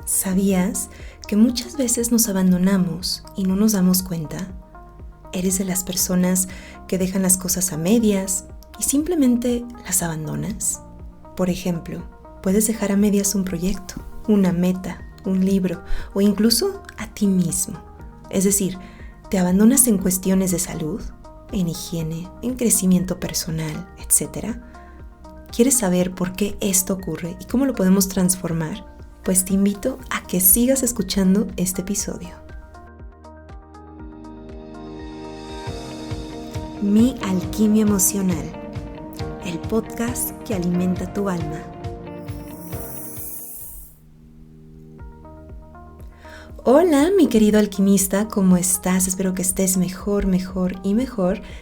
¿Sabías que muchas veces nos abandonamos y no nos damos cuenta? ¿Eres de las personas que dejan las cosas a medias y simplemente las abandonas? Por ejemplo, puedes dejar a medias un proyecto, una meta, un libro o incluso a ti mismo. Es decir, te abandonas en cuestiones de salud, en higiene, en crecimiento personal, etc. ¿Quieres saber por qué esto ocurre y cómo lo podemos transformar? Pues te invito a que sigas escuchando este episodio. Mi Alquimia Emocional, el podcast que alimenta tu alma. Hola, mi querido alquimista, ¿cómo estás? Espero que estés mejor,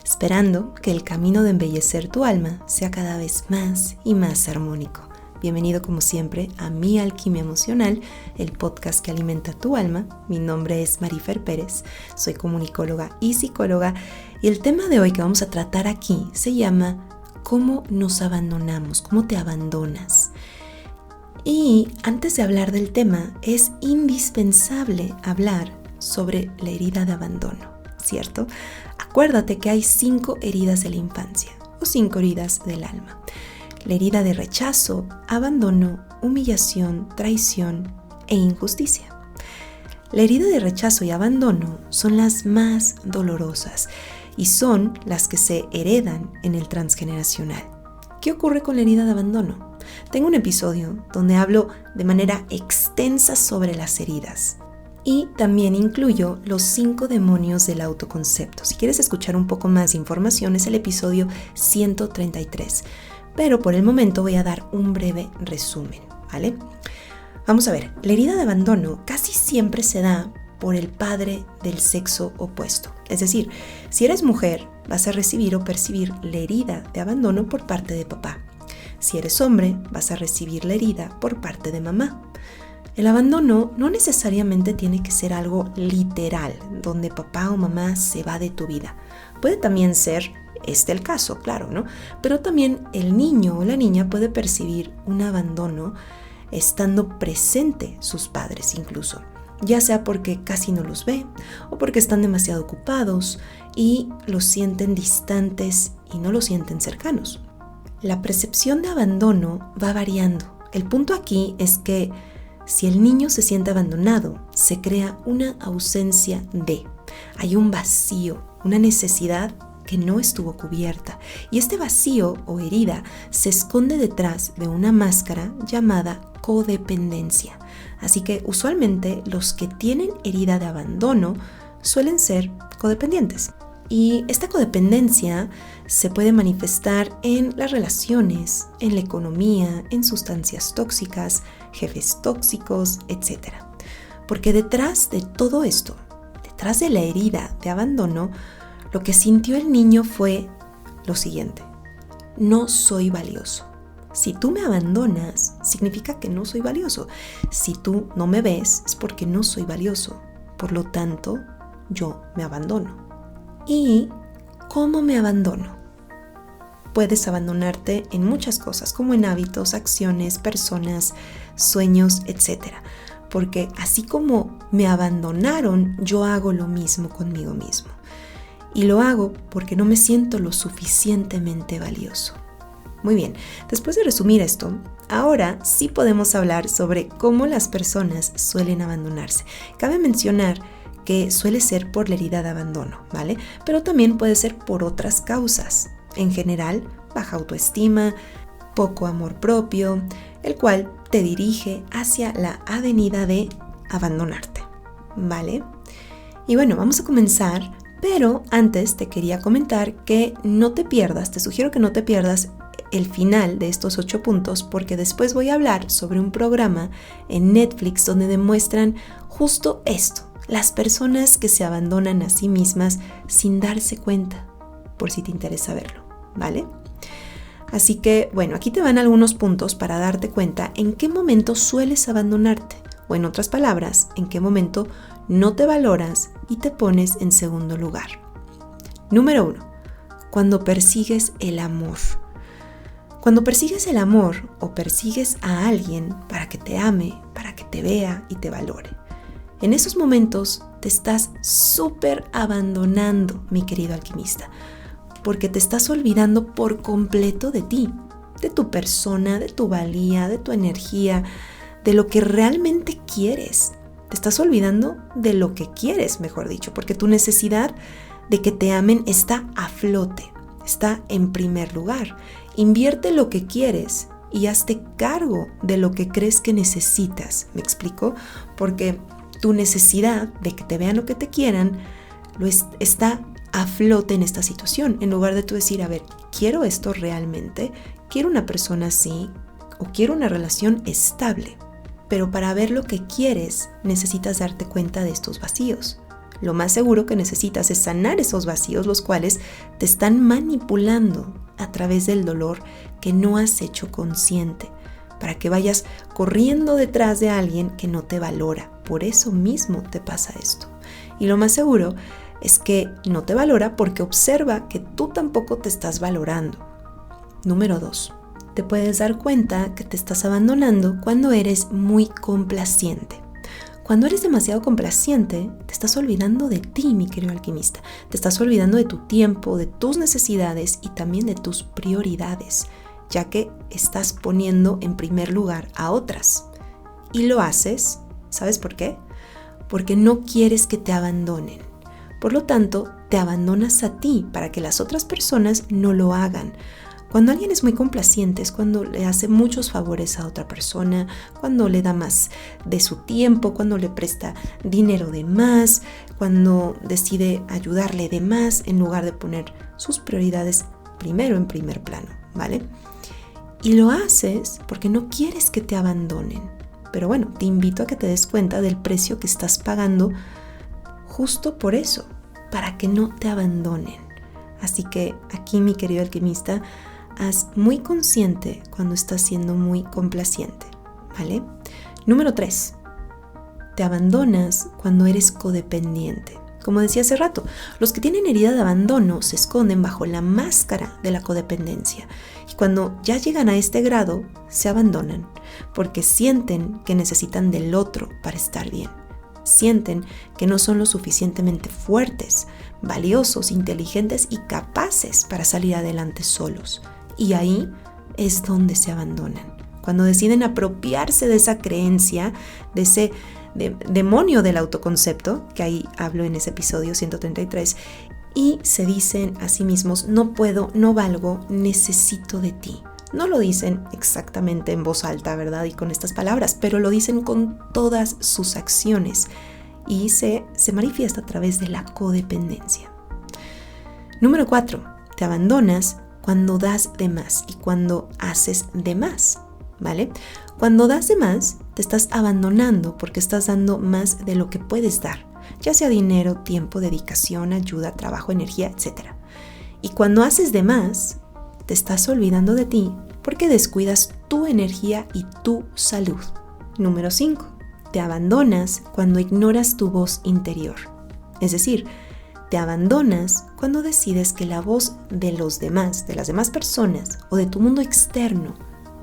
esperando que el camino de embellecer tu alma sea cada vez más y más armónico. Bienvenido como siempre a Mi Alquimia Emocional, el podcast que alimenta tu alma. Mi nombre es Marifer Pérez, soy comunicóloga y psicóloga y el tema de hoy que vamos a tratar aquí se llama ¿cómo nos abandonamos? ¿Cómo te abandonas? Y antes de hablar del tema, es indispensable hablar sobre la herida de abandono, ¿cierto? Acuérdate que hay 5 heridas de la infancia o 5 heridas del alma. La herida de rechazo, abandono, humillación, traición e injusticia. La herida de rechazo y abandono son las más dolorosas y son las que se heredan en el transgeneracional. ¿Qué ocurre con la herida de abandono? Tengo un episodio donde hablo de manera extensa sobre las heridas y también incluyo los 5 demonios del autoconcepto. Si quieres escuchar un poco más de información es el episodio 133. Pero por el momento voy a dar un breve resumen, ¿vale? Vamos a ver, la herida de abandono casi siempre se da por el padre del sexo opuesto. Es decir, si eres mujer, vas a recibir o percibir la herida de abandono por parte de papá. Si eres hombre, vas a recibir la herida por parte de mamá. El abandono no necesariamente tiene que ser algo literal, donde papá o mamá se va de tu vida. Puede también ser el caso, claro, ¿no? Pero también el niño o la niña puede percibir un abandono estando presente sus padres incluso, ya sea porque casi no los ve o porque están demasiado ocupados y los sienten distantes y no los sienten cercanos. La percepción de abandono va variando. El punto aquí es que si el niño se siente abandonado, se crea una ausencia de, hay un vacío, una necesidad que no estuvo cubierta y este vacío o herida se esconde detrás de una máscara llamada codependencia. Así que usualmente los que tienen herida de abandono suelen ser codependientes. Y esta codependencia se puede manifestar en las relaciones, en la economía, en sustancias tóxicas, jefes tóxicos, etc. Porque detrás de todo esto, detrás de la herida de abandono, lo que sintió el niño fue lo siguiente: no soy valioso. Si tú me abandonas, significa que no soy valioso. Si tú no me ves, es porque no soy valioso. Por lo tanto, yo me abandono. ¿Y cómo me abandono? Puedes abandonarte en muchas cosas, como en hábitos, acciones, personas, sueños, etc. Porque así como me abandonaron, yo hago lo mismo conmigo mismo. Y lo hago porque no me siento lo suficientemente valioso. Muy bien, después de resumir esto, ahora sí podemos hablar sobre cómo las personas suelen abandonarse. Cabe mencionar que suele ser por la herida de abandono, ¿vale? Pero también puede ser por otras causas. En general, baja autoestima, poco amor propio, el cual te dirige hacia la avenida de abandonarte, ¿vale? Y bueno, vamos a comenzar. Pero antes te quería comentar que no te pierdas, te sugiero que no te pierdas el final de estos 8 puntos porque después voy a hablar sobre un programa en Netflix donde demuestran justo esto, las personas que se abandonan a sí mismas sin darse cuenta, por si te interesa verlo, ¿vale? Así que, bueno, aquí te van algunos puntos para darte cuenta en qué momento sueles abandonarte o en otras palabras, en qué momento no te valoras y te pones en segundo lugar. Número 1. Cuando persigues el amor. Cuando persigues el amor o persigues a alguien para que te ame, para que te vea y te valore. En esos momentos te estás súper abandonando, mi querido alquimista, porque te estás olvidando por completo de ti, de tu persona, de tu valía, de tu energía, de lo que realmente quieres. Te estás olvidando de lo que quieres, mejor dicho, porque tu necesidad de que te amen está a flote, está en primer lugar. Invierte lo que quieres y hazte cargo de lo que crees que necesitas. ¿Me explico? Porque tu necesidad de que te vean o que te quieran está a flote en esta situación. En lugar de tú decir, a ver, ¿quiero esto realmente? ¿Quiero una persona así? ¿O quiero una relación estable? Pero para ver lo que quieres, necesitas darte cuenta de estos vacíos. Lo más seguro que necesitas es sanar esos vacíos, los cuales te están manipulando a través del dolor que no has hecho consciente, para que vayas corriendo detrás de alguien que no te valora. Por eso mismo te pasa esto. Y lo más seguro es que no te valora porque observa que tú tampoco te estás valorando. Número 2. Te puedes dar cuenta que te estás abandonando cuando eres muy complaciente. Cuando eres demasiado complaciente, te estás olvidando de ti, mi querido alquimista. Te estás olvidando de tu tiempo, de tus necesidades y también de tus prioridades, ya que estás poniendo en primer lugar a otras. Y lo haces, ¿sabes por qué? Porque no quieres que te abandonen. Por lo tanto, te abandonas a ti para que las otras personas no lo hagan. Cuando alguien es muy complaciente es cuando le hace muchos favores a otra persona, cuando le da más de su tiempo, cuando le presta dinero de más, cuando decide ayudarle de más en lugar de poner sus prioridades primero en primer plano, ¿vale? Y lo haces porque no quieres que te abandonen. Pero bueno, te invito a que te des cuenta del precio que estás pagando justo por eso, para que no te abandonen. Así que aquí, mi querido alquimista, haz muy consciente cuando estás siendo muy complaciente, ¿vale? Número 3. Te abandonas cuando eres codependiente. Como decía hace rato, los que tienen herida de abandono se esconden bajo la máscara de la codependencia. Y cuando ya llegan a este grado, se abandonan porque sienten que necesitan del otro para estar bien. Sienten que no son lo suficientemente fuertes, valiosos, inteligentes y capaces para salir adelante solos. Y ahí es donde se abandonan. Cuando deciden apropiarse de esa creencia, de ese demonio del autoconcepto, que ahí hablo en ese episodio 133, y se dicen a sí mismos, no puedo, no valgo, necesito de ti. No lo dicen exactamente en voz alta, ¿verdad? Y con estas palabras, pero lo dicen con todas sus acciones y se manifiesta a través de la codependencia. Número 4. Te abandonas cuando das de más y cuando haces de más, ¿vale? Cuando das de más, te estás abandonando porque estás dando más de lo que puedes dar, ya sea dinero, tiempo, dedicación, ayuda, trabajo, energía, etc. Y cuando haces de más, te estás olvidando de ti porque descuidas tu energía y tu salud. Número 5. Te abandonas cuando ignoras tu voz interior. Es decir, te abandonas cuando decides que la voz de los demás, de las demás personas o de tu mundo externo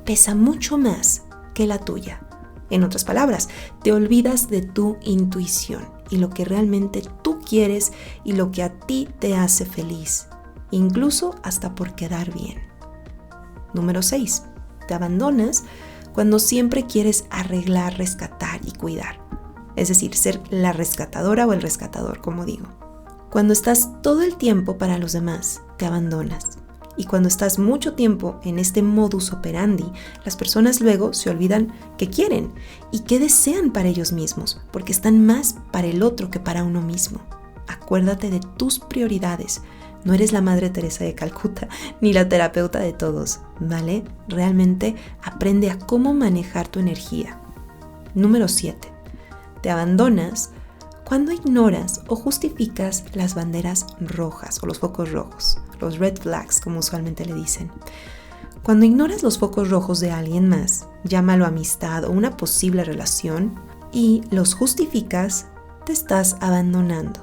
pesa mucho más que la tuya. En otras palabras, te olvidas de tu intuición y lo que realmente tú quieres y lo que a ti te hace feliz, incluso hasta por quedar bien. Número 6. Te abandonas cuando siempre quieres arreglar, rescatar y cuidar. Es decir, ser la rescatadora o el rescatador, como digo. Cuando estás todo el tiempo para los demás, te abandonas. Y cuando estás mucho tiempo en este modus operandi, las personas luego se olvidan qué quieren y qué desean para ellos mismos, porque están más para el otro que para uno mismo. Acuérdate de tus prioridades. No eres la Madre Teresa de Calcuta ni la terapeuta de todos, ¿vale? Realmente aprende a cómo manejar tu energía. Número 7. Te abandonas cuando ignoras o justificas las banderas rojas o los focos rojos, los red flags como usualmente le dicen. Cuando ignoras los focos rojos de alguien más, llámalo amistad o una posible relación, y los justificas, te estás abandonando,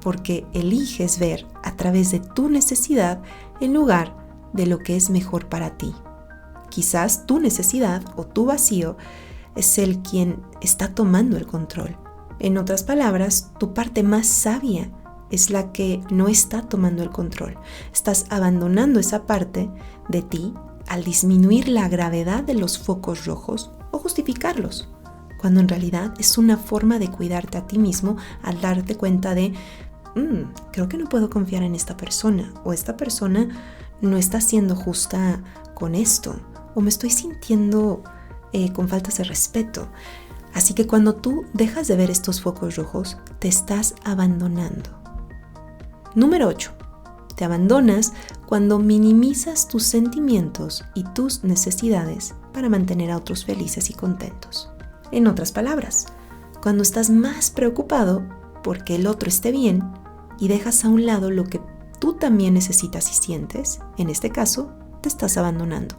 porque eliges ver a través de tu necesidad en lugar de lo que es mejor para ti. Quizás tu necesidad o tu vacío es el quien está tomando el control. En otras palabras, tu parte más sabia es la que no está tomando el control. Estás abandonando esa parte de ti al disminuir la gravedad de los focos rojos o justificarlos, cuando en realidad es una forma de cuidarte a ti mismo al darte cuenta de creo que no puedo confiar en esta persona, o esta persona no está siendo justa con esto, o me estoy sintiendo con faltas de respeto. Así que cuando tú dejas de ver estos focos rojos, te estás abandonando. Número 8. Te abandonas cuando minimizas tus sentimientos y tus necesidades para mantener a otros felices y contentos. En otras palabras, cuando estás más preocupado porque el otro esté bien y dejas a un lado lo que tú también necesitas y sientes, en este caso, te estás abandonando.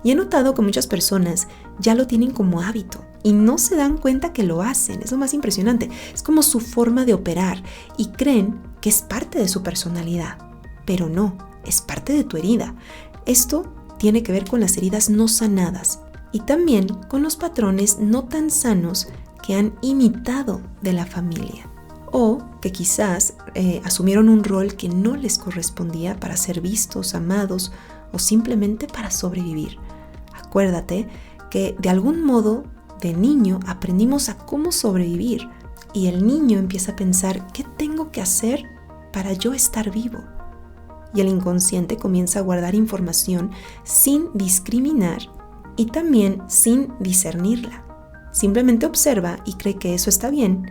Y he notado que muchas personas ya lo tienen como hábito y no se dan cuenta que lo hacen. Es lo más impresionante. Es como su forma de operar y creen que es parte de su personalidad. Pero no, es parte de tu herida. Esto tiene que ver con las heridas no sanadas y también con los patrones no tan sanos que han imitado de la familia o que quizás asumieron un rol que no les correspondía para ser vistos, amados o simplemente para sobrevivir. Acuérdate que de algún modo de niño aprendimos a cómo sobrevivir y el niño empieza a pensar ¿qué tengo que hacer para yo estar vivo? Y el inconsciente comienza a guardar información sin discriminar y también sin discernirla. Simplemente observa y cree que eso está bien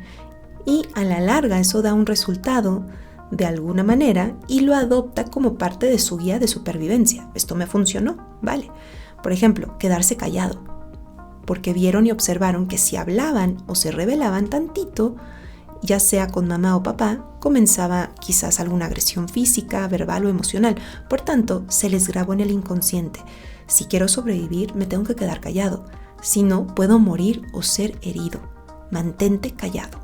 y a la larga eso da un resultado de alguna manera y lo adopta como parte de su guía de supervivencia. Esto me funcionó, ¿vale? Por ejemplo, quedarse callado, porque vieron y observaron que si hablaban o se rebelaban tantito, ya sea con mamá o papá, comenzaba quizás alguna agresión física, verbal o emocional. Por tanto, se les grabó en el inconsciente. Si quiero sobrevivir, me tengo que quedar callado. Si no, puedo morir o ser herido. Mantente callado.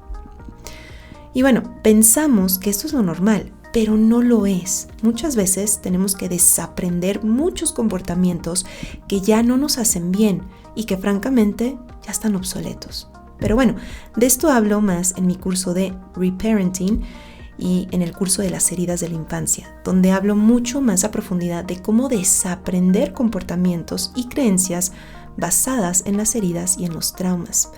Y bueno, pensamos que esto es lo normal, pero no lo es. Muchas veces tenemos que desaprender muchos comportamientos que ya no nos hacen bien y que francamente ya están obsoletos. Pero bueno, de esto hablo más en mi curso de Reparenting y en el curso de las heridas de la infancia, donde hablo mucho más a profundidad de cómo desaprender comportamientos y creencias basadas en las heridas y en los traumas.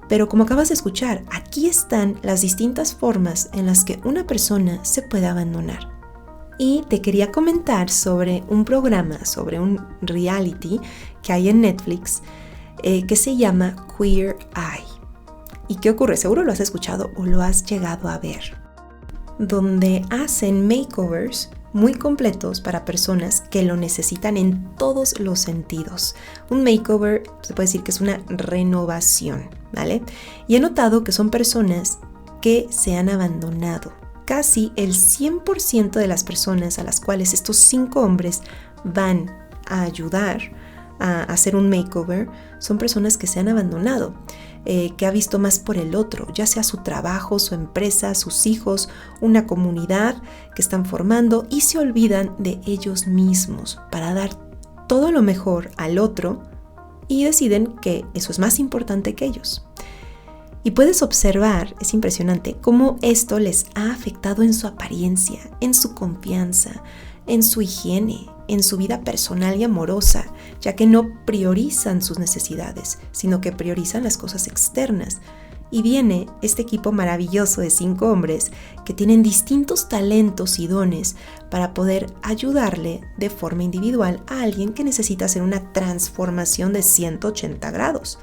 Pero como acabas de escuchar, aquí están las distintas formas en las que una persona se puede abandonar. Y te quería comentar sobre un programa, sobre un reality que hay en Netflix que se llama Queer Eye. ¿Y qué ocurre? Seguro lo has escuchado o lo has llegado a ver. Donde hacen makeovers muy completos para personas que lo necesitan en todos los sentidos. Un makeover se puede decir que es una renovación, ¿vale? Y he notado que son personas que se han abandonado. Casi el 100% de las personas a las cuales estos 5 hombres van a ayudar a hacer un makeover son personas que se han abandonado, que ha visto más por el otro, ya sea su trabajo, su empresa, sus hijos, una comunidad que están formando y se olvidan de ellos mismos para dar todo lo mejor al otro y deciden que eso es más importante que ellos. Y puedes observar, es impresionante, cómo esto les ha afectado en su apariencia, en su confianza, en su higiene, en su vida personal y amorosa, ya que no priorizan sus necesidades, sino que priorizan las cosas externas. Y viene este equipo maravilloso de 5 hombres que tienen distintos talentos y dones para poder ayudarle de forma individual a alguien que necesita hacer una transformación de 180 grados.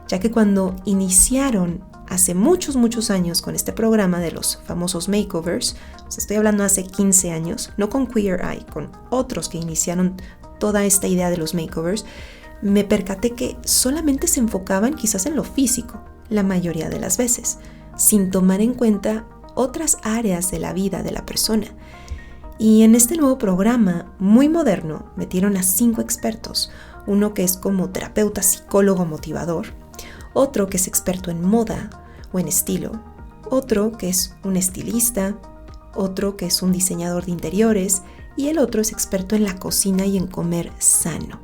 Ya que cuando iniciaron hace muchos años con este programa de los famosos makeovers, estoy hablando hace 15 años, no con Queer Eye, con otros que iniciaron toda esta idea de los makeovers, me percaté que solamente se enfocaban quizás en lo físico, la mayoría de las veces, sin tomar en cuenta otras áreas de la vida de la persona. Y en este nuevo programa, muy moderno, metieron a 5 expertos, uno que es como terapeuta, psicólogo, motivador, otro que es experto en moda o en estilo, otro que es un estilista, otro que es un diseñador de interiores y el otro es experto en la cocina y en comer sano.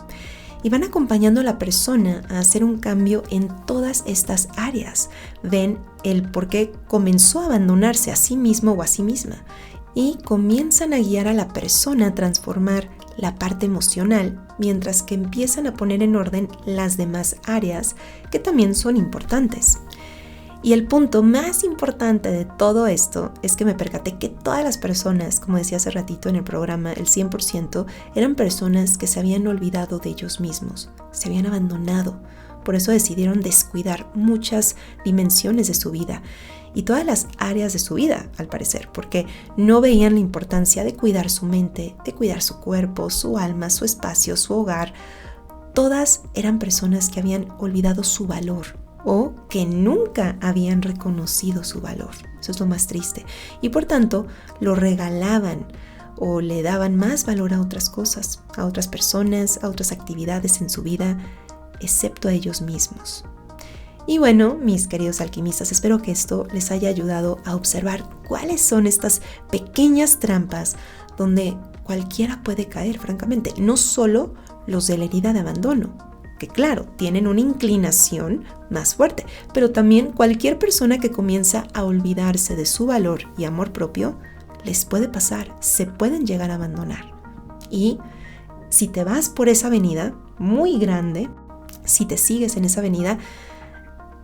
y van acompañando a la persona a hacer un cambio en todas estas áreas. Ven el por qué comenzó a abandonarse a sí mismo o a sí misma y comienzan a guiar a la persona a transformar la parte emocional, mientras que empiezan a poner en orden las demás áreas que también son importantes. Y el punto más importante de todo esto es que me percaté que todas las personas, como decía hace ratito en el programa, el 100%, eran personas que se habían olvidado de ellos mismos, se habían abandonado. Por eso decidieron descuidar muchas dimensiones de su vida y todas las áreas de su vida, al parecer, porque no veían la importancia de cuidar su mente, de cuidar su cuerpo, su alma, su espacio, su hogar. Todas eran personas que habían olvidado su valor o que nunca habían reconocido su valor. Eso es lo más triste. Y por tanto, lo regalaban o le daban más valor a otras cosas, a otras personas, a otras actividades en su vida, excepto a ellos mismos. Y bueno, mis queridos alquimistas, espero que esto les haya ayudado a observar cuáles son estas pequeñas trampas donde cualquiera puede caer, francamente. No solo los de la herida de abandono, que claro, tienen una inclinación más fuerte, pero también cualquier persona que comienza a olvidarse de su valor y amor propio, les puede pasar, se pueden llegar a abandonar. Y si te vas por esa avenida muy grande, si te sigues en esa avenida,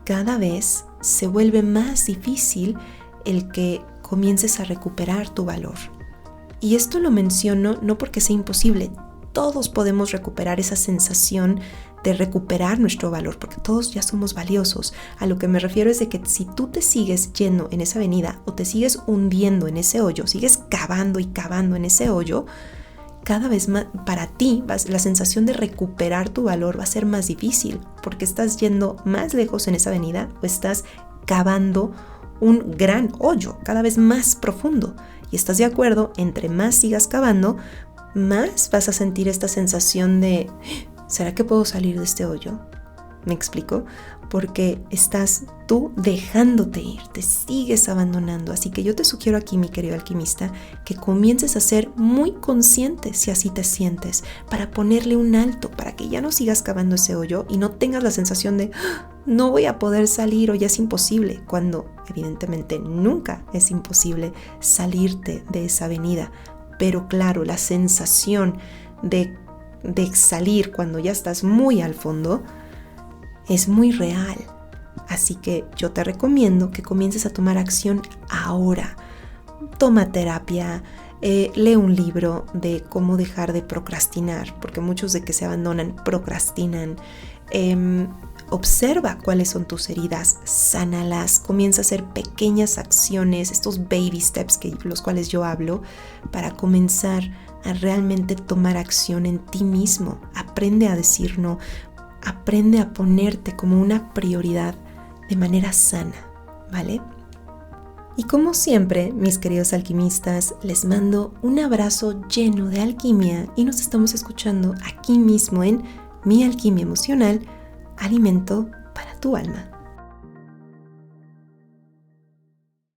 cada vez se vuelve más difícil el que comiences a recuperar tu valor. Y esto lo menciono no porque sea imposible. Todos podemos recuperar esa sensación de recuperar nuestro valor, porque todos ya somos valiosos. A lo que me refiero es de que si tú te sigues yendo en esa avenida o te sigues hundiendo en ese hoyo, sigues cavando y cavando en ese hoyo, cada vez más para ti la sensación de recuperar tu valor va a ser más difícil, porque estás yendo más lejos en esa avenida o estás cavando un gran hoyo cada vez más profundo. Y estás de acuerdo, entre más sigas cavando, más vas a sentir esta sensación de ¿será que puedo salir de este hoyo? ¿Me explico? Porque estás tú dejándote ir, te sigues abandonando. Así que yo te sugiero aquí, mi querido alquimista, que comiences a ser muy consciente si así te sientes, para ponerle un alto, para que ya no sigas cavando ese hoyo y no tengas la sensación de no voy a poder salir o ya es imposible, cuando evidentemente nunca es imposible salirte de esa avenida. Pero claro, la sensación de salir cuando ya estás muy al fondo es muy real. Así que yo te recomiendo que comiences a tomar acción ahora. Toma terapia, lee un libro de cómo dejar de procrastinar, porque muchos de que se abandonan procrastinan. Observa cuáles son tus heridas, sánalas, comienza a hacer pequeñas acciones, estos baby steps los cuales yo hablo, para comenzar a realmente tomar acción en ti mismo. Aprende a decir no, aprende a ponerte como una prioridad de manera sana, ¿vale? Y como siempre, mis queridos alquimistas, les mando un abrazo lleno de alquimia y nos estamos escuchando aquí mismo en Mi Alquimia Emocional, alimento para tu alma.